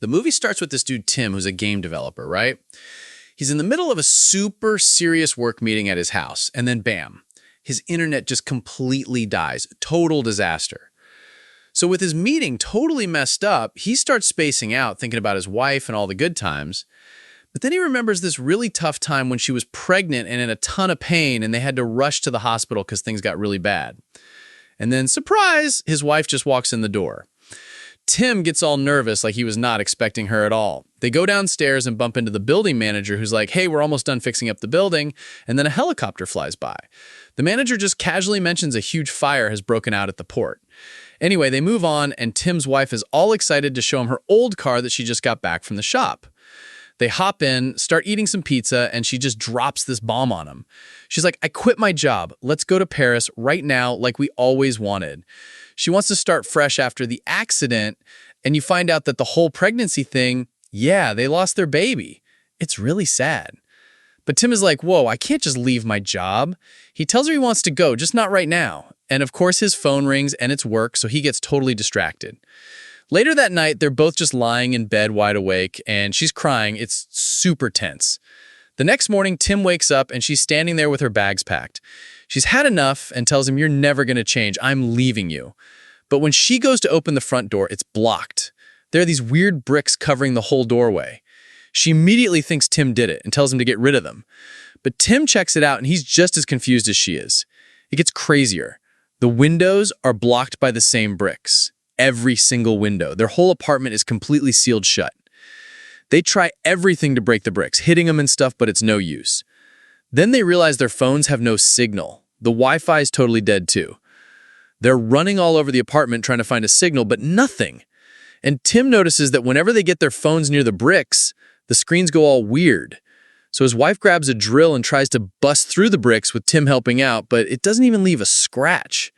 The movie starts with this dude, Tim, who's a game developer, right? He's in the middle of a super serious work meeting at his house, and then bam, his internet just completely dies. Total disaster. So with his meeting totally messed up, he starts spacing out, thinking about his wife and all the good times. But then he remembers this really tough time when she was pregnant and in a ton of pain, and they had to rush to the hospital because things got really bad. And then, surprise, his wife just walks in the door. Tim gets all nervous, like he was not expecting her at all. They go downstairs and bump into the building manager, who's like, hey, we're almost done fixing up the building, and then a helicopter flies by. The manager just casually mentions a huge fire has broken out at the port. Anyway, they move on, and Tim's wife is all excited to show him her old car that she just got back from the shop. They hop in, start eating some pizza, and she just drops this bomb on him. She's like, I quit my job. Let's go to Paris right now like we always wanted. She wants to start fresh after the accident, and you find out that the whole pregnancy thing, yeah, they lost their baby. It's really sad. But Tim is like, whoa, I can't just leave my job. He tells her he wants to go, just not right now. And of course his phone rings and it's work, so he gets totally distracted. Later that night, they're both just lying in bed wide awake, and she's crying. It's super tense. The next morning, Tim wakes up and she's standing there with her bags packed. She's had enough and tells him, you're never going to change. I'm leaving you. But when she goes to open the front door, it's blocked. There are these weird bricks covering the whole doorway. She immediately thinks Tim did it and tells him to get rid of them. But Tim checks it out and he's just as confused as she is. It gets crazier. The windows are blocked by the same bricks. Every single window. Their whole apartment is completely sealed shut. They try everything to break the bricks, hitting them and stuff, but it's no use. Then they realize their phones have no signal. The Wi-Fi is totally dead too. They're running all over the apartment trying to find a signal, but nothing. And Tim notices that whenever they get their phones near the bricks, the screens go all weird. So his wife grabs a drill and tries to bust through the bricks with Tim helping out, but it doesn't even leave a scratch.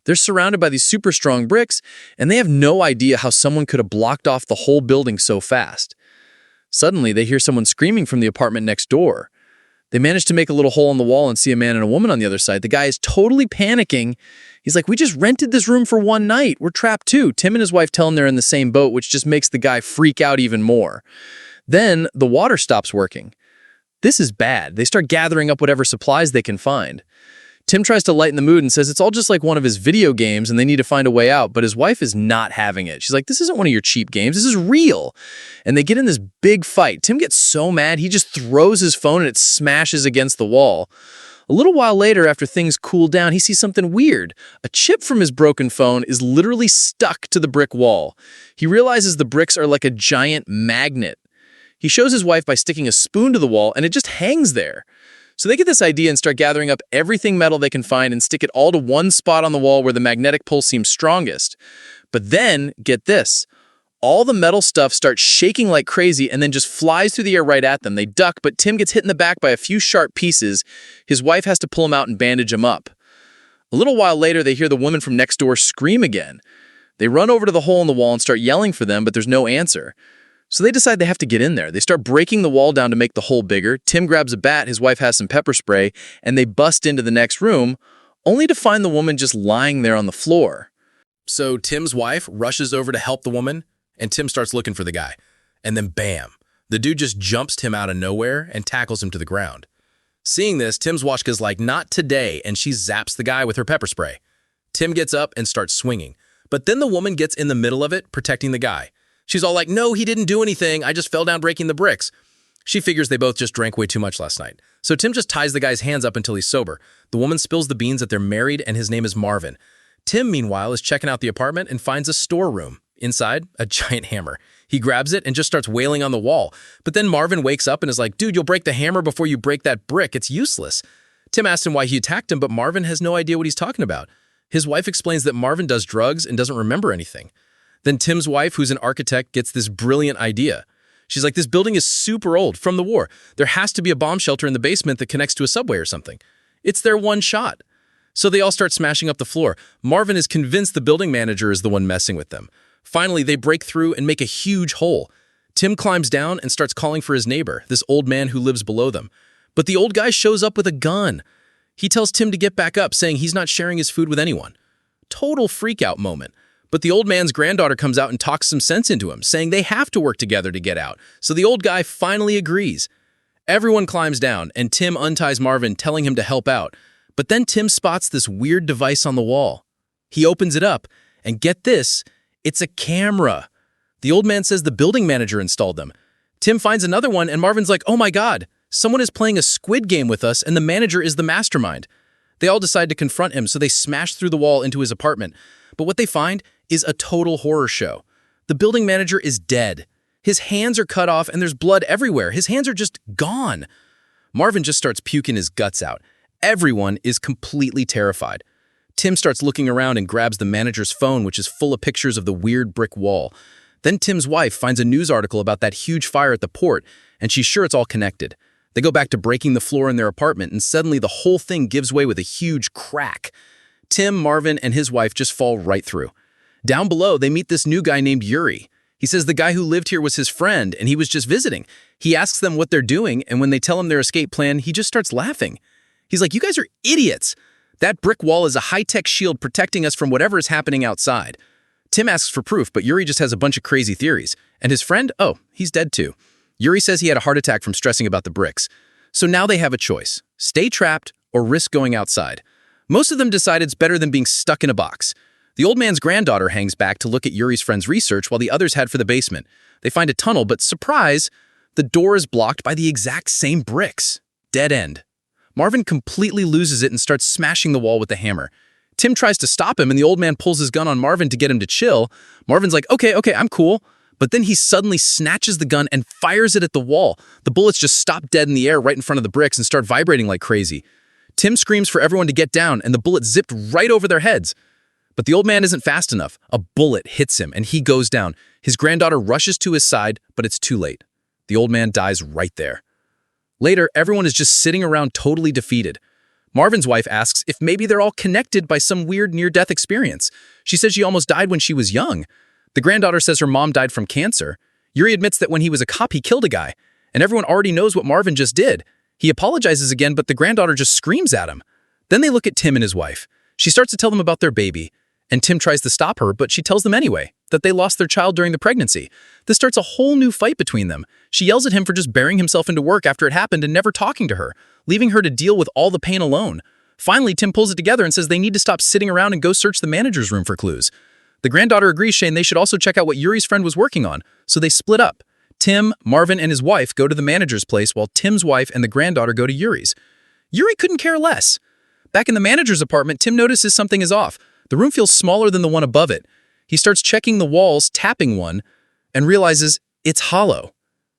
They're surrounded by these super strong bricks, and they have no idea how someone could have blocked off the whole building so fast. Suddenly, they hear someone screaming from the apartment next door. They manage to make a little hole in the wall and see a man and a woman on the other side. The guy is totally panicking. He's like, we just rented this room for one night. We're trapped too. Tim and his wife tell him they're in the same boat, which just makes the guy freak out even more. Then the water stops working. This is bad. They start gathering up whatever supplies they can find. Tim tries to lighten the mood and says it's all just like one of his video games and they need to find a way out, but his wife is not having it. She's like, this isn't one of your cheap games. This is real. And they get in this big fight. Tim gets so mad, he just throws his phone and it smashes against the wall. A little while later, after things cool down, he sees something weird. A chip from his broken phone is literally stuck to the brick wall. He realizes the bricks are like a giant magnet. He shows his wife by sticking a spoon to the wall and it just hangs there. So they get this idea and start gathering up everything metal they can find and stick it all to one spot on the wall where the magnetic pull seems strongest. But then, get this, all the metal stuff starts shaking like crazy and then just flies through the air right at them. They duck, but Tim gets hit in the back by a few sharp pieces. His wife has to pull him out and bandage him up. A little while later, they hear the woman from next door scream again. They run over to the hole in the wall and start yelling for them, but there's no answer. So they decide they have to get in there. They start breaking the wall down to make the hole bigger. Tim grabs a bat, his wife has some pepper spray, and they bust into the next room, only to find the woman just lying there on the floor. So Tim's wife rushes over to help the woman, and Tim starts looking for the guy. And then bam, the dude just jumps Tim out of nowhere and tackles him to the ground. Seeing this, Tim's Washka's like, not today, and she zaps the guy with her pepper spray. Tim gets up and starts swinging, but then the woman gets in the middle of it, protecting the guy. She's all like, no, he didn't do anything. I just fell down breaking the bricks. She figures they both just drank way too much last night. So Tim just ties the guy's hands up until he's sober. The woman spills the beans that they're married and his name is Marvin. Tim, meanwhile, is checking out the apartment and finds a storeroom. Inside, a giant hammer. He grabs it and just starts wailing on the wall. But then Marvin wakes up and is like, dude, you'll break the hammer before you break that brick. It's useless. Tim asks him why he attacked him, but Marvin has no idea what he's talking about. His wife explains that Marvin does drugs and doesn't remember anything. Then Tim's wife, who's an architect, gets this brilliant idea. She's like, this building is super old, from the war. There has to be a bomb shelter in the basement that connects to a subway or something. It's their one shot. So they all start smashing up the floor. Marvin is convinced the building manager is the one messing with them. Finally, they break through and make a huge hole. Tim climbs down and starts calling for his neighbor, this old man who lives below them. But the old guy shows up with a gun. He tells Tim to get back up, saying he's not sharing his food with anyone. Total freakout moment. But the old man's granddaughter comes out and talks some sense into him, saying they have to work together to get out. So the old guy finally agrees. Everyone climbs down, and Tim unties Marvin, telling him to help out. But then Tim spots this weird device on the wall. He opens it up, and get this, it's a camera. The old man says the building manager installed them. Tim finds another one, and Marvin's like, oh my God, someone is playing a Squid Game with us, and the manager is the mastermind. They all decide to confront him, so they smash through the wall into his apartment. But what they find is a total horror show. The building manager is dead. His hands are cut off, and there's blood everywhere. His hands are just gone. Marvin just starts puking his guts out. Everyone is completely terrified. Tim starts looking around and grabs the manager's phone, which is full of pictures of the weird brick wall. Then Tim's wife finds a news article about that huge fire at the port, and she's sure it's all connected. They go back to breaking the floor in their apartment, and suddenly the whole thing gives way with a huge crack. Tim, Marvin, and his wife just fall right through. Down below, they meet this new guy named Yuri. He says the guy who lived here was his friend, and he was just visiting. He asks them what they're doing, and when they tell him their escape plan, he just starts laughing. He's like, you guys are idiots. That brick wall is a high-tech shield protecting us from whatever is happening outside. Tim asks for proof, but Yuri just has a bunch of crazy theories. And his friend, oh, he's dead too. Yuri says he had a heart attack from stressing about the bricks. So now they have a choice. Stay trapped or risk going outside. Most of them decide it's better than being stuck in a box. The old man's granddaughter hangs back to look at Yuri's friend's research while the others head for the basement. They find a tunnel, but surprise, the door is blocked by the exact same bricks. Dead end. Marvin completely loses it and starts smashing the wall with the hammer. Tim tries to stop him, and the old man pulls his gun on Marvin to get him to chill. Marvin's like, okay, I'm cool. But then he suddenly snatches the gun and fires it at the wall. The bullets just stop dead in the air right in front of the bricks and start vibrating like crazy. Tim screams for everyone to get down, and the bullet zipped right over their heads. But the old man isn't fast enough. A bullet hits him, and he goes down. His granddaughter rushes to his side, but it's too late. The old man dies right there. Later, everyone is just sitting around totally defeated. Marvin's wife asks if maybe they're all connected by some weird near-death experience. She says she almost died when she was young. The granddaughter says her mom died from cancer. Yuri admits that when he was a cop, he killed a guy. And everyone already knows what Marvin just did. He apologizes again, but the granddaughter just screams at him. Then they look at Tim and his wife. She starts to tell them about their baby. And Tim tries to stop her, but she tells them anyway, that they lost their child during the pregnancy. This starts a whole new fight between them. She yells at him for just burying himself into work after it happened and never talking to her, leaving her to deal with all the pain alone. Finally, Tim pulls it together and says they need to stop sitting around and go search the manager's room for clues. The granddaughter agrees saying they should also check out what Yuri's friend was working on, so they split up. Tim, Marvin, and his wife go to the manager's place while Tim's wife and the granddaughter go to Yuri's. Yuri couldn't care less. Back in the manager's apartment, Tim notices something is off. The room feels smaller than the one above it. He starts checking the walls, tapping one, and realizes it's hollow.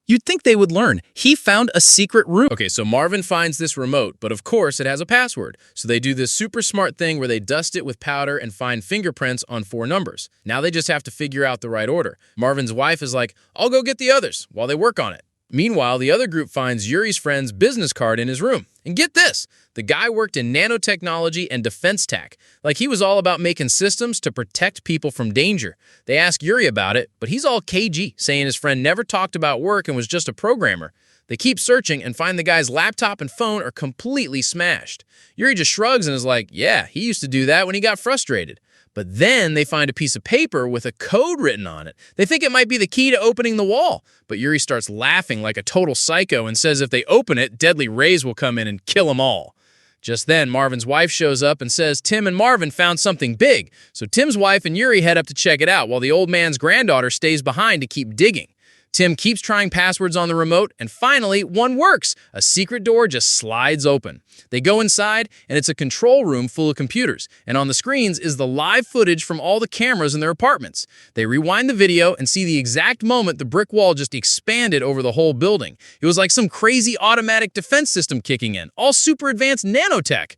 You'd think they would learn. He found a secret room. Okay, so Marvin finds this remote, but of course it has a password. So they do this super smart thing where they dust it with powder and find fingerprints on 4 numbers. Now they just have to figure out the right order. Marvin's wife is like, I'll go get the others while they work on it. Meanwhile, the other group finds Yuri's friend's business card in his room. And get this, the guy worked in nanotechnology and defense tech. Like he was all about making systems to protect people from danger. They ask Yuri about it, but he's all cagey, saying his friend never talked about work and was just a programmer. They keep searching and find the guy's laptop and phone are completely smashed. Yuri just shrugs and is like, yeah, he used to do that when he got frustrated. But then they find a piece of paper with a code written on it. They think it might be the key to opening the wall. But Yuri starts laughing like a total psycho and says if they open it, deadly rays will come in and kill them all. Just then, Marvin's wife shows up and says Tim and Marvin found something big. So Tim's wife and Yuri head up to check it out while the old man's granddaughter stays behind to keep digging. Tim keeps trying passwords on the remote, and finally, one works. A secret door just slides open. They go inside, and it's a control room full of computers, and on the screens is the live footage from all the cameras in their apartments. They rewind the video and see the exact moment the brick wall just expanded over the whole building. It was like some crazy automatic defense system kicking in, all super advanced nanotech.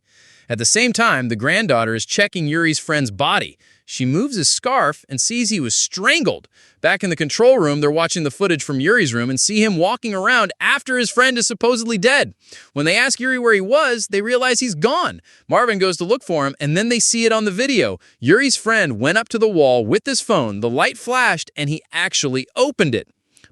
At the same time, the granddaughter is checking Yuri's friend's body. She moves his scarf and sees he was strangled. Back in the control room, they're watching the footage from Yuri's room and see him walking around after his friend is supposedly dead. When they ask Yuri where he was, they realize he's gone. Marvin goes to look for him, and then they see it on the video. Yuri's friend went up to the wall with his phone, the light flashed, and he actually opened it.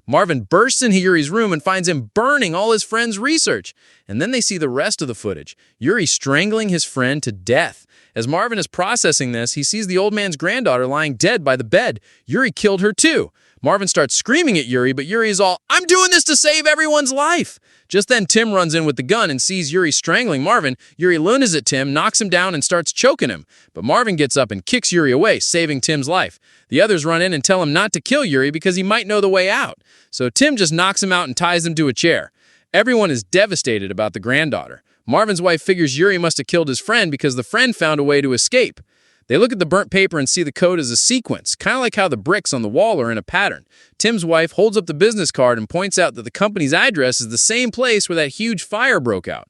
Marvin bursts into Yuri's room and finds him burning all his friend's research. And then they see the rest of the footage. Yuri strangling his friend to death. As Marvin is processing this, he sees the old man's granddaughter lying dead by the bed. Yuri killed her too. Marvin starts screaming at Yuri, but Yuri is all, "I'm doing this to save everyone's life." Just then, Tim runs in with the gun and sees Yuri strangling Marvin. Yuri lunges at Tim, knocks him down, and starts choking him. But Marvin gets up and kicks Yuri away, saving Tim's life. The others run in and tell him not to kill Yuri because he might know the way out. So Tim just knocks him out and ties him to a chair. Everyone is devastated about the granddaughter. Marvin's wife figures Yuri must have killed his friend because the friend found a way to escape. They look at the burnt paper and see the code as a sequence, kind of like how the bricks on the wall are in a pattern. Tim's wife holds up the business card and points out that the company's address is the same place where that huge fire broke out.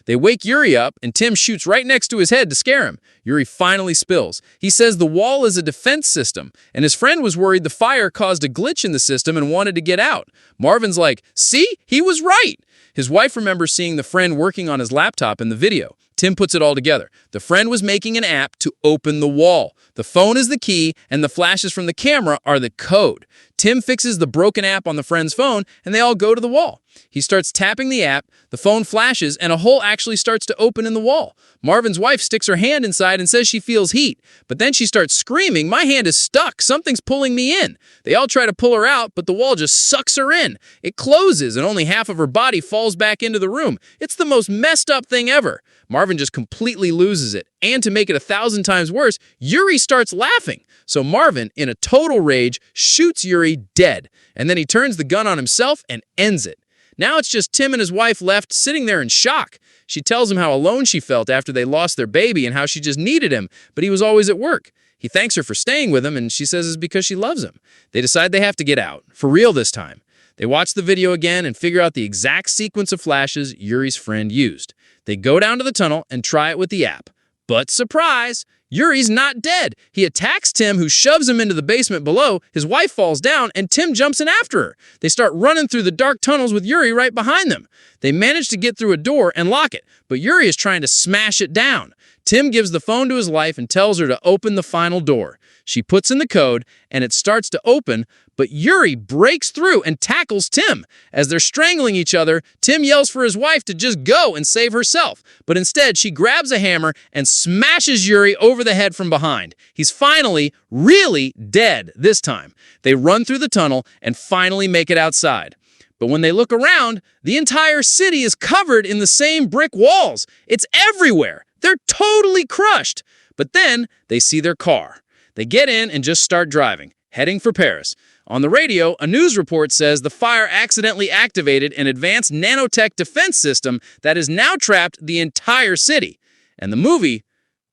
They wake Yuri up, and Tim shoots right next to his head to scare him. Yuri finally spills. He says the wall is a defense system, and his friend was worried the fire caused a glitch in the system and wanted to get out. Marvin's like, "See? He was right." His wife remembers seeing the friend working on his laptop in the video. Tim puts it all together. The friend was making an app to open the wall. The phone is the key, and the flashes from the camera are the code. Tim fixes the broken app on the friend's phone, and they all go to the wall. He starts tapping the app, the phone flashes, and a hole actually starts to open in the wall. Marvin's wife sticks her hand inside and says she feels heat, but then she starts screaming, "My hand is stuck, something's pulling me in." They all try to pull her out, but the wall just sucks her in. It closes, and only half of her body falls back into the room. It's the most messed up thing ever. Marvin just completely loses it, and to make it 1,000 times worse, Yuri starts laughing. So Marvin, in a total rage, shoots Yuri dead, and then he turns the gun on himself and ends it. Now it's just Tim and his wife left sitting there in shock. She tells him how alone she felt after they lost their baby and how she just needed him, but he was always at work. He thanks her for staying with him, and she says it's because she loves him. They decide they have to get out, for real this time. They watch the video again and figure out the exact sequence of flashes Yuri's friend used. They go down to the tunnel and try it with the app. But surprise! Yuri's not dead. He attacks Tim, who shoves him into the basement below. His wife falls down, and Tim jumps in after her. They start running through the dark tunnels with Yuri right behind them. They manage to get through a door and lock it, but Yuri is trying to smash it down. Tim gives the phone to his wife and tells her to open the final door. She puts in the code, and it starts to open, but Yuri breaks through and tackles Tim. As they're strangling each other, Tim yells for his wife to just go and save herself. But instead, she grabs a hammer and smashes Yuri over the head from behind. He's finally, really dead this time. They run through the tunnel and finally make it outside. But when they look around, the entire city is covered in the same brick walls. It's everywhere. They're totally crushed. But then they see their car. They get in and just start driving, heading for Paris. On the radio, a news report says the fire accidentally activated an advanced nanotech defense system that has now trapped the entire city. And the movie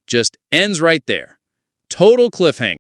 just ends right there. Total cliffhanger.